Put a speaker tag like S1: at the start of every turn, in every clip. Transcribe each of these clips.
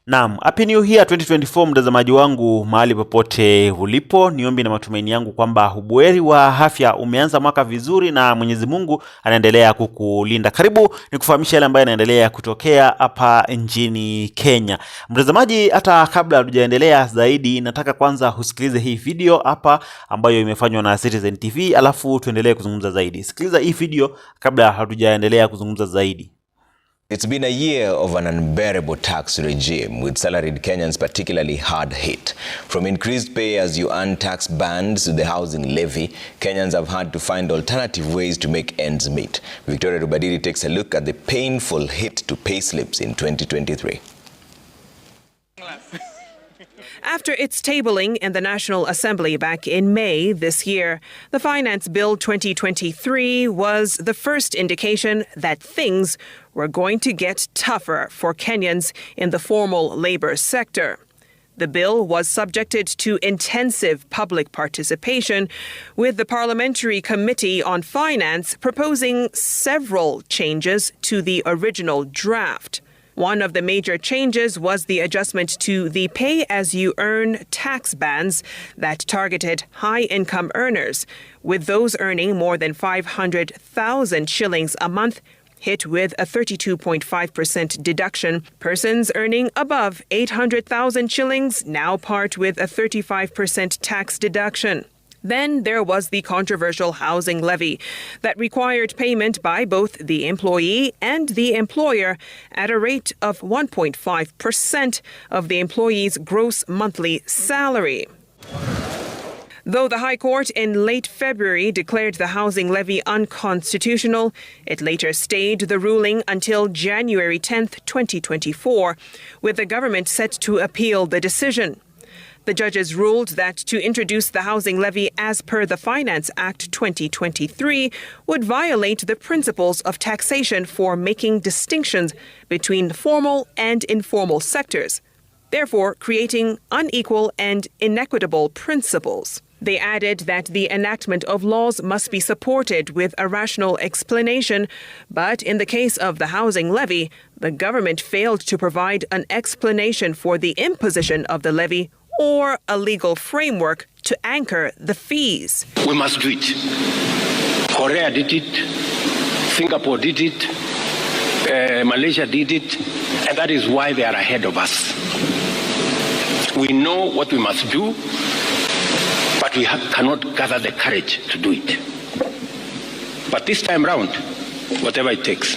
S1: Naam, Happy New Year 2024 mtazamaji wangu mahali popote ulipo. Niombi na matumaini yangu kwamba ubuheri wa afya umeanza mwaka vizuri na Mwenyezi Mungu anaendelea kukulinda. Karibu nikufahamisha yale ambayo yanaendelea kutokea hapa nchini Kenya. Mtazamaji, hata kabla hatujaendelea zaidi, nataka kwanza usikilize hii video hapa ambayo imefanywa na Citizen TV, alafu tuendelee kuzungumza zaidi. Sikiliza hii video kabla hatujaendelea kuzungumza zaidi.
S2: It's been a year of an unbearable tax regime, with salaried Kenyans particularly hard hit. From increased pay as you earn tax bans to the housing levy, Kenyans have had to find alternative ways to make ends meet. Victoria Rubadiri takes a look at the painful hit to payslips in 2023.
S3: After its tabling in the National Assembly back in May this year, the Finance Bill 2023 was the first indication that things were going to get tougher for Kenyans in the formal labor sector. The bill was subjected to intensive public participation, with the Parliamentary Committee on Finance proposing several changes to the original draft. One of the major changes was the adjustment to the pay-as-you-earn tax bands that targeted high-income earners, with those earning more than 500,000 shillings a month hit with a 32.5% deduction. Persons earning above 800,000 shillings now part with a 35% tax deduction. Then there was the controversial housing levy that required payment by both the employee and the employer at a rate of 1.5% of the employee's gross monthly salary. Though the High Court in late February declared the housing levy unconstitutional, it later stayed the ruling until January 10, 2024, with the government set to appeal the decision. The judges ruled that to introduce the housing levy as per the Finance Act 2023 would violate the principles of taxation for making distinctions between formal and informal sectors, therefore creating unequal and inequitable principles. They added that the enactment of laws must be supported with a rational explanation, but in the case of the housing levy, the government failed to provide an explanation for the imposition of the levy or a legal framework to anchor the fees.
S4: We must do it. Korea did it, Singapore did it, Malaysia did it, and that is why they are ahead of us. We know what we must do, but we cannot gather the courage to do it. But this time round, whatever it takes,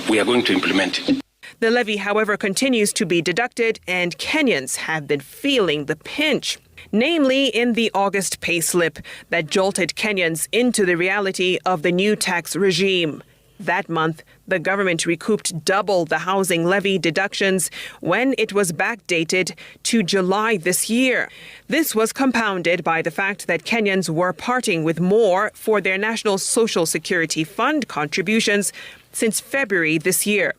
S4: we are going to implement it.
S3: The levy, however, continues to be deducted, and Kenyans have been feeling the pinch, namely in the August payslip that jolted Kenyans into the reality of the new tax regime. That month, the government recouped double the housing levy deductions when it was backdated to July this year. This was compounded by the fact that Kenyans were parting with more for their National Social Security Fund contributions since February this year.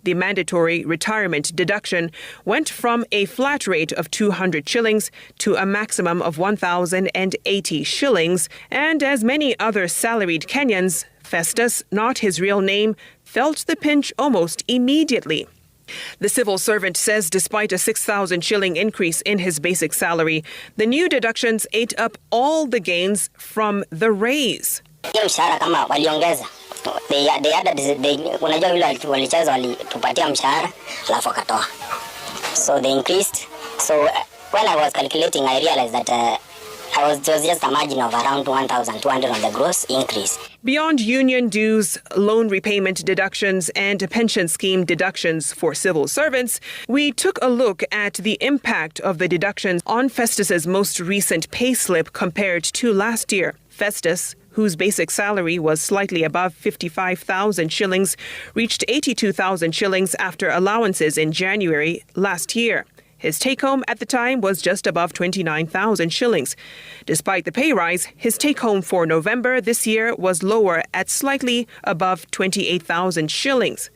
S3: The mandatory retirement deduction went from a flat rate of 200 shillings to a maximum of 1,080 shillings, and as many other salaried Kenyans, Festus, not his real name, felt the pinch almost immediately. The civil servant says despite a 6,000 shilling increase in his basic salary, the new deductions ate up all the gains from the raise.
S5: So they increased. So when I was calculating, I realized that it was just a margin of around 1,200 on the gross increase.
S3: Beyond union dues, loan repayment deductions, and pension scheme deductions for civil servants, we took a look at the impact of the deductions on Festus's most recent payslip compared to last year. Festus, whose basic salary was slightly above 55,000 shillings, reached 82,000 shillings after allowances in January last year. His take-home at the time was just above 29,000 shillings. Despite the pay rise, his take-home for November this year was lower at slightly above 28,000 shillings.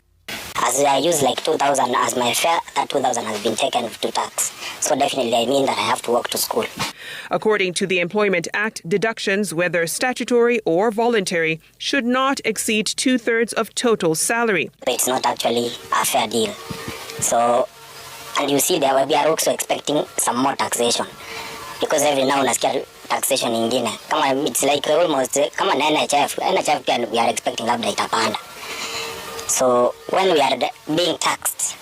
S5: As I use like 2,000 as my fare, that 2,000 has been taken to tax. So definitely I mean that I have to walk to school.
S3: According to the Employment Act, deductions, whether statutory or voluntary, should not exceed 2/3 of total salary.
S5: It's not actually a fair deal. So And you see we are also expecting some more taxation. Because every now unasikia taxation ingine. Kama it's like almost kama na NHF pia we are expecting labda itapanda. So when we are being taxed,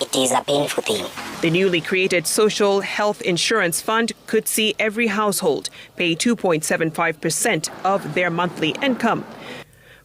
S5: it is a painful thing.
S3: The newly created Social Health Insurance Fund could see every household pay 2.75% of their monthly income.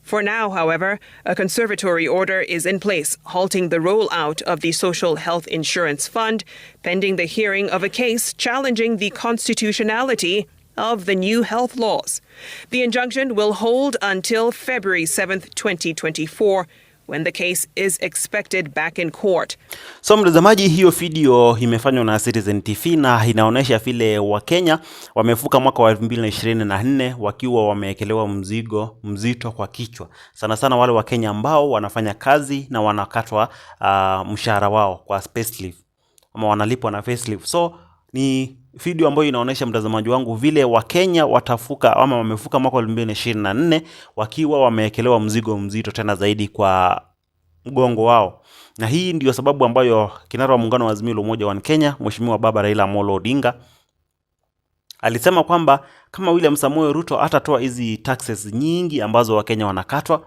S3: For now, however, a conservatory order is in place, halting the rollout of the Social Health Insurance Fund, pending the hearing of a case challenging the constitutionality of the new health laws. The injunction will hold until February 7th, 2024, when the case is expected back in court.
S1: So mtazamaji, hiyo video imefanywa na Citizen TV na inaonesha vile Wakenya wamevuka mwaka wa 2024 wakiwa wameekelewa mzigo mzito kwa kichwa. Sana sana wale Wakenya ambao wanafanya kazi na wanakatwa mshahara wao kwa payslip ama wanalipwa na payslip. So ni video ambayo inaonesha mtazamaji wangu vile Wakenya watafuka ama wamevuka mwaka wa 2024 wakiwa wameekelewa mzigo mzito tena zaidi kwa mgongo wao. Na hii ndio sababu ambayo kinara wa muungano wa Azimio la Umoja wa Kenya, Mheshimiwa Baba Raila Amolo Odinga alisema kwamba kama William Samoei Ruto atatoa hizi taxes nyingi ambazo Wakenya wanakatwa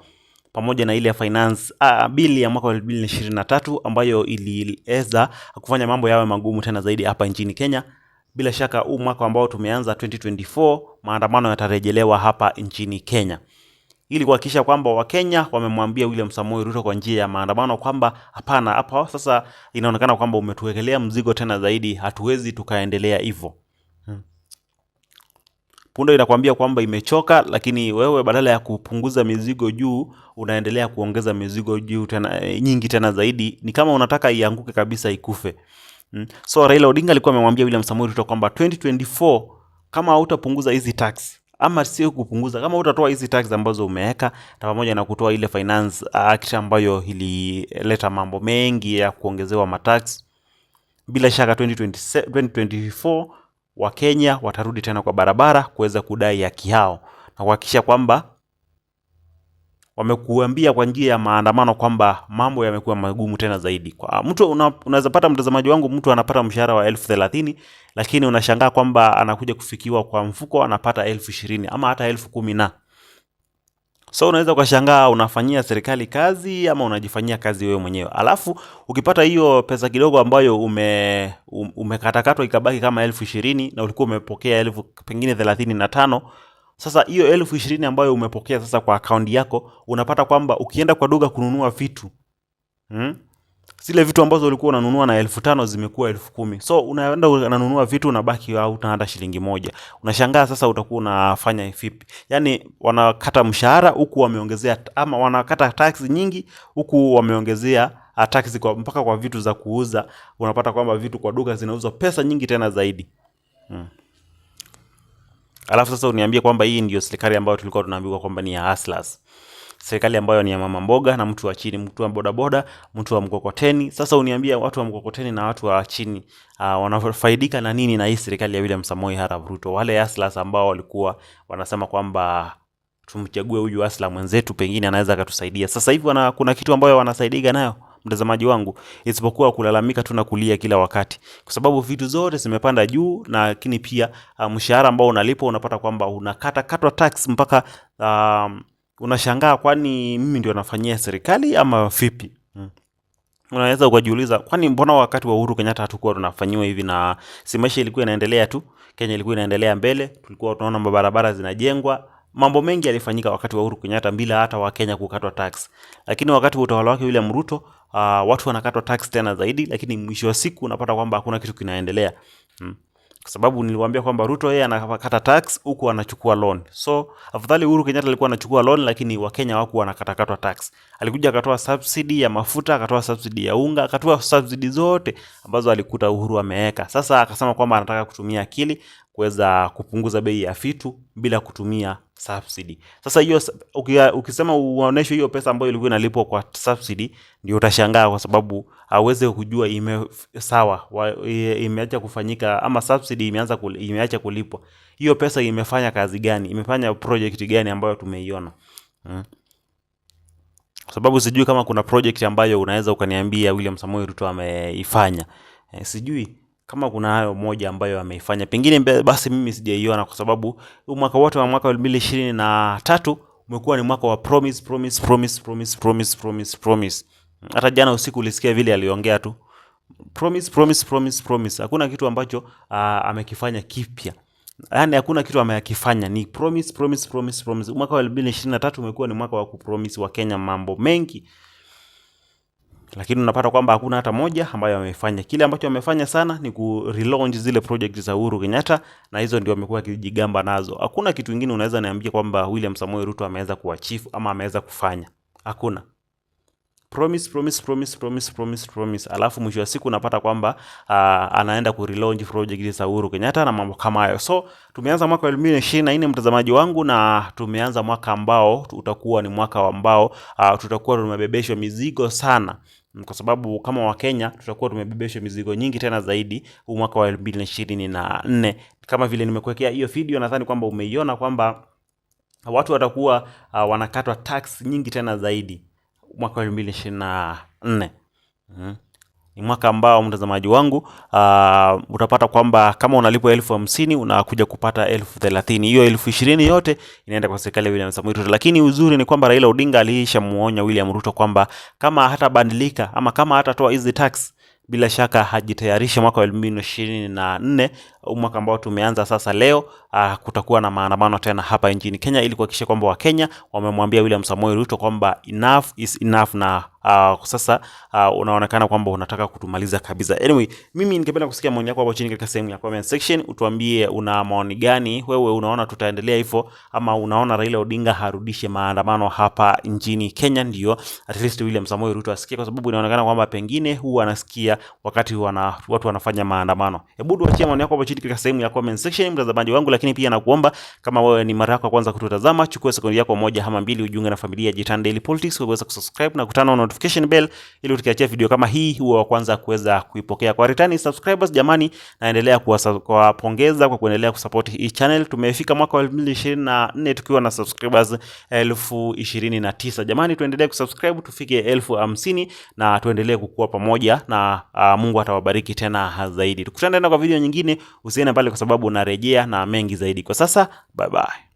S1: pamoja na ile finance bill ya mwaka wa 2023 ambayo iliweza kufanya mambo yawe magumu tena zaidi hapa nchini Kenya, bila shaka huu mwaka ambao tumeanza 2024 maandamano yatarejelewa hapa nchini Kenya, ili kuhakikisha kwamba Wakenya wamemwambia William Samoei Ruto kwa njia ya maandamano kwamba hapana, hapa sasa inaonekana kwamba umetuwekelea mzigo tena zaidi, hatuwezi tukaendelea hivyo. Punda inakwambia kwamba imechoka, lakini wewe badala ya kupunguza mizigo juu unaendelea kuongeza mizigo juu tena nyingi tena zaidi. Ni kama unataka ianguke kabisa ikufe. So Raila Odinga alikuwa amemwambia William Samoei Ruto kwamba 2024 kama hutapunguza hizi tax ama sio kupunguza, kama utatoa hizi tax ambazo umeweka na pamoja na kutoa ile finance act ambayo ilileta mambo mengi ya kuongezewa matax, bila shaka 2024 Wakenya watarudi tena kwa barabara kuweza kudai haki yao na kuhakikisha kwamba wamekuambia kwa njia ya maandamano kwamba mambo yamekuwa magumu tena zaidi. Kwa mtu unaweza pata mtazamaji wangu, mtu anapata mshahara wa 30,000 lakini unashangaa kwamba anakuja kufikiwa kwa mfuko anapata 20,000 ama hata 10,000 na. So unaweza ukashangaa unafanyia serikali kazi ama unajifanyia kazi wewe mwenyewe. Alafu ukipata hiyo pesa kidogo ambayo umekatakatwa ikabaki kama 20,000 na ulikuwa umepokea 1000 pengine 35, sasa hiyo 20,000 ambayo umepokea sasa kwa account yako, unapata kwamba ukienda kwa duka kununua vitu, zile vitu ambazo ulikuwa unanunua na 5,000 zimekuwa 10,000. So unaenda unanunua vitu unabaki hata $1. Unashangaa sasa utakuwa unafanya vipi? Yaani wanakata mshahara huku wameongezea, ama wanakata tax nyingi huku wameongezea tax kwa mpaka kwa vitu za kuuza. Unapata kwamba vitu kwa duka zinauzwa pesa nyingi tena zaidi. Alafu sasa uniambie kwamba hii ndio serikali ambayo tulikuwa tunaambiwa kwamba ni ya hustlers. Serikali ambayo ni ya mama mboga na mtu wa chini, mtu wa bodaboda, mtu wa mkokoteni. Sasa uniambia watu wa mkokoteni na watu wa chini wanafaidika na nini na hii serikali ya William Samoei Ruto? Wale hustlers ambao walikuwa wanasema kwamba tumchague huyu hustler mwenzetu pengine anaweza akatusaidia. Sasa hivi kuna kitu ambayo wanasaidiga nayo mtazamaji wangu, isipokuwa kulalamika tu na kulia kila wakati, kwa sababu vitu zote zimepanda juu, na lakini pia mshahara ambao unalipo unapata kwamba unakatwa tax mpaka unashangaa, kwani mimi ndio nafanyia serikali ama vipi? Unaweza ukajiuliza, kwani mbona wakati wa Uhuru Kenyatta hatukuwa tunafanyiwa hivi? Na si maisha ilikuwa inaendelea tu, Kenya ilikuwa inaendelea mbele, tulikuwa tunaona barabara zinajengwa, mambo mengi yalifanyika wakati wa Uhuru Kenyatta bila hata Wakenya kukatwa tax. Lakini wakati wa utawala wake William Ruto, watu wanakatwa tax tena zaidi, lakini mwisho wa siku unapata kwamba hakuna kitu kinaendelea. Kwa sababu niliwaambia kwamba Ruto yeye anakata tax huku anachukua loan. So afadhali Uhuru Kenyatta alikuwa anachukua loan, lakini Wakenya hawakuwa wanakatwa tax. Alikuja akatoa subsidy ya mafuta, akatoa subsidy ya unga, akatoa subsidy zote ambazo alikuta Uhuru ameweka. Sasa akasema kwamba anataka kutumia akili kuweza kupunguza bei ya vitu bila kutumia subsidy. Sasa hiyo ukisema uoneshe hiyo pesa ambayo ilikuwa inalipwa kwa subsidy, ndio utashangaa, kwa sababu hauwezi kujua imeacha kufanyika ama subsidy imeacha kulipwa. Hiyo pesa imefanya kazi gani? Imefanya project gani ambayo tumeiona? Kwa sababu sijui kama kuna project ambayo unaweza ukaniambia William Samoei Ruto ameifanya. Sijui kama kuna hayo moja ambayo ameifanya. Pengine basi mimi sijaiona, kwa sababu mwaka wote wa mwaka 2023 umekuwa ni mwaka wa promise. Hata jana usiku ulisikia vile aliongea tu. Promise. Hakuna kitu ambacho amekifanya kipya. Yaani hakuna kitu amekifanya, ni promise. Mwaka wa 2023 umekuwa ni mwaka wa kupromise wa Kenya mambo mengi. Lakini unapata kwamba hakuna hata moja ambayo amefanya. Kile ambacho amefanya sana ni ku relaunch zile project za Uhuru Kenyatta, na hizo ndio amekuwa akijigamba nazo. Hakuna kitu kingine unaweza niambia kwamba William Samoei Ruto ameweza kuachieve ama ameweza kufanya. Hakuna. Promise. Alafu mwisho wa siku unapata kwamba anaenda ku relaunch project za Uhuru Kenyatta na mambo kama hayo. So tumeanza mwaka wa 2024 mtazamaji wangu, na tumeanza mwaka ambao utakuwa ni mwaka ambao tutakuwa tumebebeshwa mizigo sana, kwa sababu kama wa Kenya tutakuwa tumebebeshwa mizigo nyingi tena zaidi huu mwaka wa 2024. Kama vile nimekuwekea hiyo video, nadhani kwamba umeiona kwamba watu watakuwa wanakatwa tax nyingi tena zaidi mwaka wa 2024. Ni mwaka ambao mtazamaji wangu utapata kwamba kama unalipwa 50,000 unakuja kupata 30,000. Hiyo 20,000 yote inaenda kwa serikali ya William Samoei Ruto. Lakini uzuri ni kwamba Raila Odinga alishamuonya William Ruto kwamba kama hatabadilika ama kama hatatoa hizi tax, bila shaka hajitayarisha mwaka wa 2024, mwaka ambao tumeanza sasa leo, kutakuwa na maandamano tena hapa nchini Kenya, ili kuhakikisha kwamba Wakenya wamemwambia William Samoei Ruto kwamba enough is enough, na sasa unaonekana kwamba unataka kutumaliza kabisa. Anyway, mimi ningependa kusikia maoni yako hapo chini katika sehemu ya comment section. Utuambie una maoni gani, wewe unaona tutaendelea hivyo ama unaona Raila Odinga harudishe maandamano hapa nchini Kenya, ndio at least William Samoei Ruto asikie, kwa sababu inaonekana kwamba pengine huwa anasikia wakati watu wanafanya maandamano. Hebu tuachie maoni yako hapo chini katika sehemu ya comment section mtazamaji wangu, lakini pia nakuomba kama wewe ni mara yako ya kwanza kututazama, chukua sekunde yako moja ama mbili ujiunge na familia ya Jitan Daily Politics, uweze kusubscribe na kutana na notification bell ili tukiachia video kama hii huwa wa kwanza kuweza kuipokea. Kwa returning subscribers jamani, naendelea kuwapongeza kwa kuendelea kusupport hii channel. Tumefika mwaka wa 2024 tukiwa na subscribers 29,000. Jamani, tuendelee kusubscribe tufike 50,000 na tuendelee kukua pamoja, na Mungu atawabariki tena zaidi. Tukutane tena kwa video nyingine, usiende mbali kwa sababu narejea na mengi zaidi. Kwa sasa bye bye.